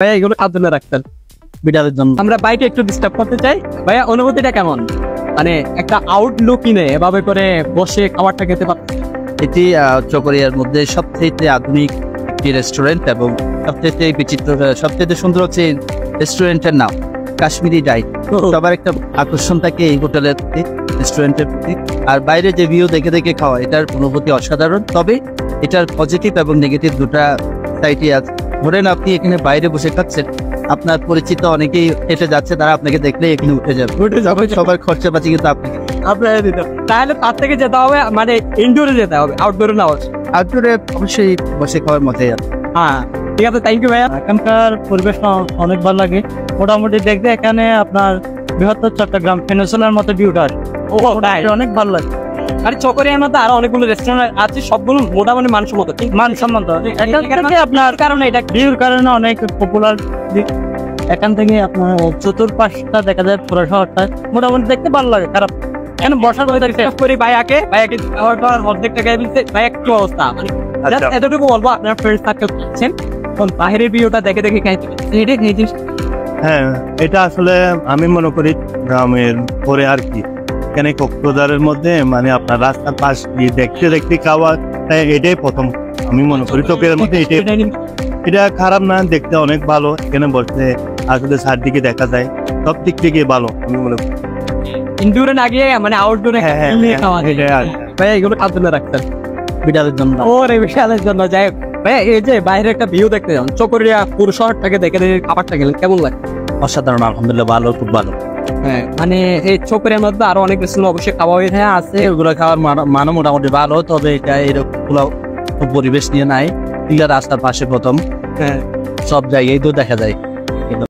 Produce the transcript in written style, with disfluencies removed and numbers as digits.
ভাইয়া এগুলো খাদ্য রাখতেন বিড়ালের জন্য। আমরা বাইকে একটু ডিস্টার্ব করতে চাই ভাইয়া, অনুভূতিটা কেমন? মানে একটা আউটলুক কিনে এভাবে করে বসে খাবারটা খেতে পারতেন। এটি চকরিয়ার মধ্যে সবচেয়ে আধুনিক একটি রেস্টুরেন্ট এবং সবচেয়ে বিচিত্র সবচেয়ে সুন্দর হচ্ছে রেস্টুরেন্টের নাম কাশ্মীরি ডাইট। সবার একটা আকর্ষণ থাকে এই হোটেলের প্রতি, রেস্টুরেন্টের প্রতি। আর বাইরে যে ভিউ দেখে দেখে খাওয়া, এটার অনুভূতি অসাধারণ। তবে এটার পজিটিভ এবং নেগেটিভ দুটা সাইডই আছে। ধরেন আপনি এখানে বাইরে বসে খাচ্ছেন, আপনার পরিচিত অনেকেই হেঁটে যাচ্ছে, তারা আপনাকে দেখলেই এখানে উঠে যাবে। সবার খরচাপাতি কিন্তু আপনারা দিতে তাহলে তার থেকে যেতে হবে, মানে ইনডোরে যেতে হবে, আউটডোরে না। আউটডোরে অবশ্যই বসে খাওয়ার মজাই আছে। হ্যাঁ ঠিক আছে, থ্যাংক ইউ ভাইয়া। এখানকার পরিবেশটা অনেক ভালো লাগে। মোটামুটি দেখতে এখানে আপনার বৃহত্তর চট্টগ্রাম পেনিনসুলার মতো ভিউটা অনেক ভালো লাগে। আর চকরিয়ার মধ্যে আরো অনেকগুলো রেস্টুরেন্ট আছে, সবগুলো মোটামুটি মানসম্মত। মানসম্মত আপনার কারণে এটা ভিউর কারণে অনেক পপুলার। এখান থেকে আপনার চতুর্পাশটা দেখা যায় পুরো শহরটা, মোটামুটি দেখতে ভালো লাগে, খারাপ এখানে বসার করি ভাইয়াকে অর্ধেকটা গায়ে দিচ্ছে। ভাইয়া কি অবস্থা? এতটুকু বলবো, আপনার ফ্রেন্ড সার্কেল করছেন বাহিরের ভিউটা দেখে দেখে খাইতে। হ্যাঁ, এটা আসলে আমি মনে করি গ্রামের পরে আর কি। এখানে কক্সবাজারের মধ্যে মানে আপনার রাস্তার পাশ দিয়ে দেখতে দেখতে খাওয়া, এটাই প্রথম আমি মনে করি। চোখের মধ্যে এটা খারাপ না, দেখতে অনেক ভালো। এখানে বসে আসলে চারদিকে দেখা যায়, সব দিক থেকে ভালো আমি মনে করি। ইনডোরে না গিয়ে মানে আউটডোরে খাওয়া যায়। ভাইয়া এগুলো খাদ্য রাখতেন বিড়ালের জন্য। ওরে বিশালের জন্য। যাই হোক ভাইয়া, এই যে বাইরে একটা ভিউ দেখতে যান, চকরিয়া পুরো শহরটাকে দেখে দেখে খাবারটা গেলেন, কেমন লাগে? অসাধারণ, আলহামদুলিল্লাহ, ভালো, খুব ভালো। হ্যাঁ, মানে এই চকরিয়ার মধ্যে আরো অনেক রেস্টুরেন্ট অবশ্যই খাওয়া হয়ে আছে। এগুলো খাওয়ার মানও মোটামুটি ভালো, তবে এটা এরকম পরিবেশ নিয়ে নাই। রাস্তার পাশে প্রথম, হ্যাঁ সব জায়গায় তো দেখা যায়।